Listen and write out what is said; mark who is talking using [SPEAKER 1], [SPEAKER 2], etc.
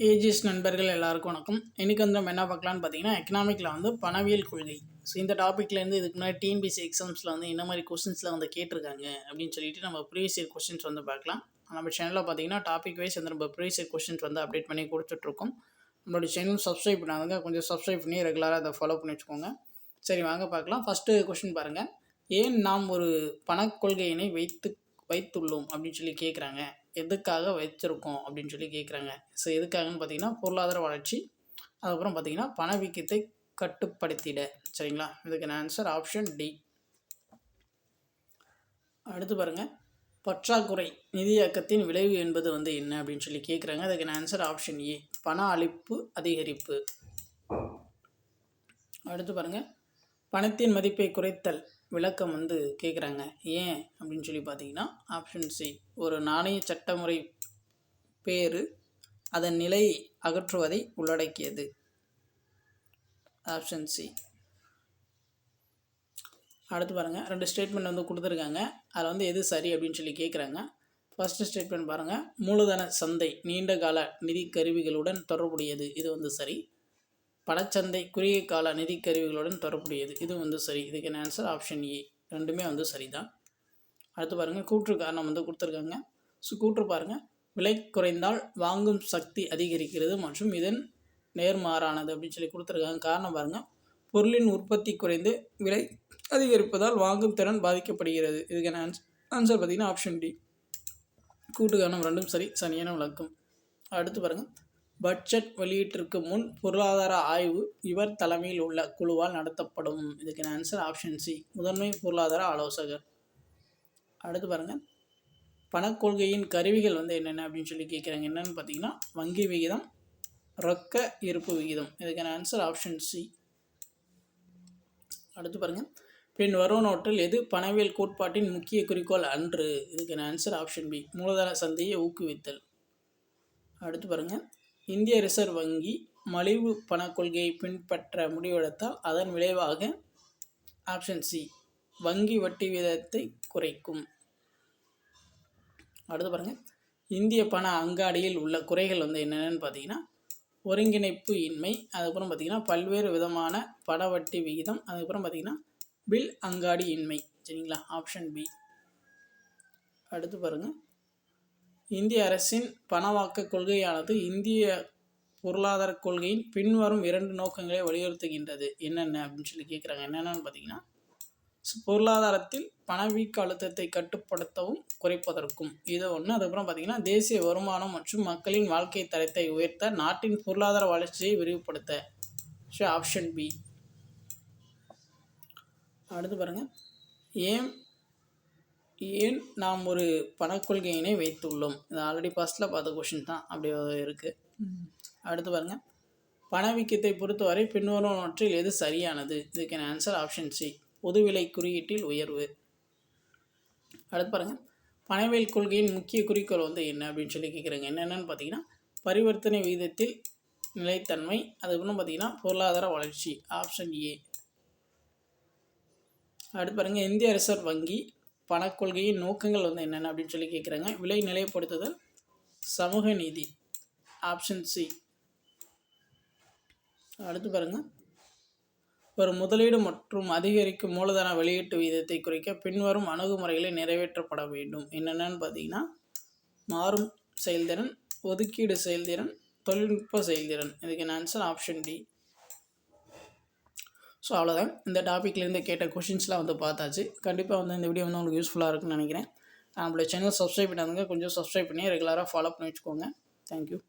[SPEAKER 1] AGS நண்பர்கள் எல்லாருக்கும் வணக்கம். இன்றைக்கி வந்து நம்ம என்ன பார்க்கலான்னு பார்த்தீங்கன்னா, எக்கனாமிக்கில் வந்து பணவியல் கொள்கை. ஸோ இந்த டாப்பிக்லேருந்து இதுக்கு முன்னாடி டிஎன்பிஎஸ்சி எக்ஸாம்ஸில் வந்து என்ன மாதிரி கொஸ்டின்ஸில் வந்து கேட்டிருக்காங்க அப்படின்னு சொல்லிட்டு நம்ம ப்ரீவியஸ் இயர் கொஸ்டின்ஸ் வந்து பார்க்கலாம். நம்ம சேனலில் பார்த்தீங்கன்னா டாபிக் வைஸ் வந்து நம்ம ப்ரீவியஸ் இயர் கொஸ்டின்ஸ் வந்து அப்டேட் பண்ணி கொடுத்துட்ருக்கோம். நம்மளோட சேனல் சப்ஸ்கிரைப் பண்ணாங்க, கொஞ்சம் சப்ஸ்கிரைப் பண்ணி ரெகுலராக அதை ஃபாலோ பண்ணி வச்சுக்கோங்க. சரி வாங்க பார்க்கலாம். ஃபஸ்ட்டு கொஸ்டின் பாருங்கள். ஏன் நாம் ஒரு பணக்கொள்கையினை வைத்துள்ளோம் அப்படின்னு சொல்லி கேட்குறாங்க. எதுக்காக வச்சுருக்கோம் அப்படின்னு சொல்லி கேட்குறாங்க. ஸோ எதுக்காகன்னு பார்த்தீங்கன்னா பொருளாதார வளர்ச்சி, அதுக்கப்புறம் பார்த்தீங்கன்னா பணவீக்கத்தை கட்டுப்படுத்திட. சரிங்களா? இதுக்கான ஆன்சர் ஆப்ஷன் டி. அடுத்து பாருங்கள், பற்றாக்குறை நிதியாக்கத்தின் விளைவு என்பது வந்து என்ன அப்படின்னு சொல்லி கேட்குறாங்க. அதுக்கான ஆன்சர் ஆப்ஷன் ஏ, பண அளிப்பு அதிகரிப்பு. அடுத்து பாருங்கள், பணத்தின் மதிப்பை குறைத்தல் விளக்கம் வந்து கேட்குறாங்க. ஏன் அப்படின்னு சொல்லி பார்த்தீங்கன்னா ஆப்ஷன் சி, ஒரு நாணய சட்டமுறை பேரு அதன் நிலை அகற்றுவதை உள்ளடக்கியது. Option C. அடுத்து பாருங்கள், 2 ஸ்டேட்மெண்ட் வந்து கொடுத்துருக்காங்க. அதில் வந்து எது சரி அப்படின்னு சொல்லி கேட்குறாங்க. ஃபஸ்ட்டு ஸ்டேட்மெண்ட் பாருங்கள், மூலதன சந்தை நீண்ட கால நிதி கருவிகளுடன் தொடர்புடையது. இது வந்து சரி. பணச்சந்தை குறுகிய கால நிதி கருவிகளுடன் தொடர்புடையது. இது வந்து சரி. இதுக்கான ஆன்சர் ஆப்ஷன் ஏ. ரெண்டுமே வந்து சரிதான். அடுத்து பாருங்கள், கூற்று காரணம் வந்து கொடுத்துருக்காங்க. ஸோ கூற்று பாருங்கள், விலை குறைந்தால் வாங்கும் சக்தி அதிகரிக்கிறது மற்றும் இதன் நேர்மாறானது அப்படின்னு சொல்லி கொடுத்துருக்காங்க. காரணம் பாருங்கள், பொருளின் உற்பத்தி குறைந்து விலை அதிகரிப்பதால் வாங்கும் திறன் பாதிக்கப்படுகிறது. இதுக்கான ஆன்சர் பார்த்திங்கன்னா ஆப்ஷன் டி. கூற்று காரணம் ரெண்டும் சரி, சரியான விளக்கம். அடுத்து பாருங்கள், பட்ஜெட் வெளியீட்டிற்கு முன் பொருளாதார ஆய்வு இவர் தலைமையில் உள்ள குழுவால் நடத்தப்படும். இதுக்கான ஆன்சர் ஆப்ஷன் சி, முதன்மை பொருளாதார ஆலோசகர். அடுத்து பாருங்கள், பணக்கொள்கையின் கருவிகள் வந்து என்னென்ன அப்படின்னு சொல்லி கேட்குறாங்க. என்னென்னு பார்த்தீங்கன்னா வங்கி விகிதம், ரொக்க இருப்பு விகிதம். இதுக்கான ஆன்சர் ஆப்ஷன் சி. அடுத்து பாருங்கள், பின் வருவனவற்றில் எது பணவியல் கோட்பாட்டின் முக்கிய குறிக்கோள் அன்று. இதுக்கான ஆன்சர் ஆப்ஷன் பி, மூலதன சந்தையை ஊக்குவித்தல். அடுத்து பாருங்கள், இந்திய ரிசர்வ் வங்கி மலிவு பண கொள்கையை பின்பற்ற முடிவெடுத்தால் அதன் விளைவாக ஆப்ஷன் சி, வங்கி வட்டி வீதத்தை குறைக்கும். அடுத்து பாருங்கள், இந்திய பண அங்காடியில் உள்ள குறைகள் வந்து என்னென்னு பார்த்தீங்கன்னா ஒருங்கிணைப்பு இன்மை, அதுக்கப்புறம் பார்த்திங்கன்னா பல்வேறு விதமான பண வட்டி விகிதம், அதுக்கப்புறம் பார்த்திங்கன்னா பில் அங்காடி இன்மை. சரிங்களா? Option B. அடுத்து பாருங்கள், இந்திய அரசின் பணவாக்க கொள்கையானது இந்திய பொருளாதார கொள்கையின் பின்வரும் 2 நோக்கங்களை வலியுறுத்துகின்றது. என்னென்ன அப்படின்னு சொல்லி கேட்குறாங்க. என்னென்னு பார்த்தீங்கன்னா பொருளாதாரத்தில் பணவீக்க அழுத்தத்தை கட்டுப்படுத்தவும் குறைப்பதற்கும் இது ஒன்று. அதுக்கப்புறம் பார்த்திங்கன்னா தேசிய வருமானம் மற்றும் மக்களின் வாழ்க்கை தரத்தை உயர்த்த நாட்டின் பொருளாதார வளர்ச்சியை விரிவுபடுத்த. So option B. அடுத்து பாருங்கள், ஏன் நாம் ஒரு பணக்கொள்கையினை வைத்துள்ளோம். இது ஆல்ரெடி ஃபஸ்ட்டில் பார்த்த கொஷின் தான், அப்படி இருக்குது. அடுத்து பாருங்கள், பணவீக்கத்தை பொறுத்தவரை பின்வருவனவற்றில் எது சரியானது. இதுக்கான ஆன்சர் ஆப்ஷன் சி, பொதுவிலை குறியீட்டில் உயர்வு. அடுத்து பாருங்கள், பணவியல் கொள்கையின் முக்கிய குறிக்கோள் வந்து என்ன அப்படின்னு சொல்லி கேட்குறாங்க. என்னென்னு பார்த்தீங்கன்னா பரிவர்த்தனை விகிதத்தில் நிலைத்தன்மை, அதுக்கப்புறம் பார்த்திங்கன்னா பொருளாதார வளர்ச்சி. Option A. அடுத்து பாருங்கள், இந்திய ரிசர்வ் வங்கி பணக்கொள்கையின் நோக்கங்கள் வந்து என்னென்ன அப்படின்னு சொல்லி கேட்குறாங்க. விலை நிலைப்படுத்துதல், சமூக நீதி. Option C. அடுத்து பாருங்கள், ஒரு முதலீடு மற்றும் அதிகரிக்கும் மூலதன வெளியீட்டு விகிதத்தை குறைக்க பின்வரும் அணுகுமுறைகளை நிறைவேற்றப்பட வேண்டும். என்னென்னு பார்த்தீங்கன்னா மாறும் செயல்திறன், ஒதுக்கீடு செயல்திறன், தொழில்நுட்ப செயல்திறன். இதுக்கான ஆன்சர் ஆப்ஷன் டி. ஸோ அவ்வளோதான், இந்த டாப்பிக்லேருந்து கேட்ட கொஷின்ஸ்லாம் வந்து பார்த்தாச்சு. கண்டிப்பாக வந்து இந்த வீடியோ வந்து உங்களுக்கு யூஸ்ஃபுல்லாக இருக்குன்னு நினைக்கிறேன். நம்மளோட சேனல் சப்ஸ்கிரைப் பண்ணாதுங்க, கொஞ்சம் சப்ஸ்கிரைப் பண்ணி ரெகுலராக ஃபாலோ பண்ணி வச்சுக்கோங்க. தேங்க்யூ.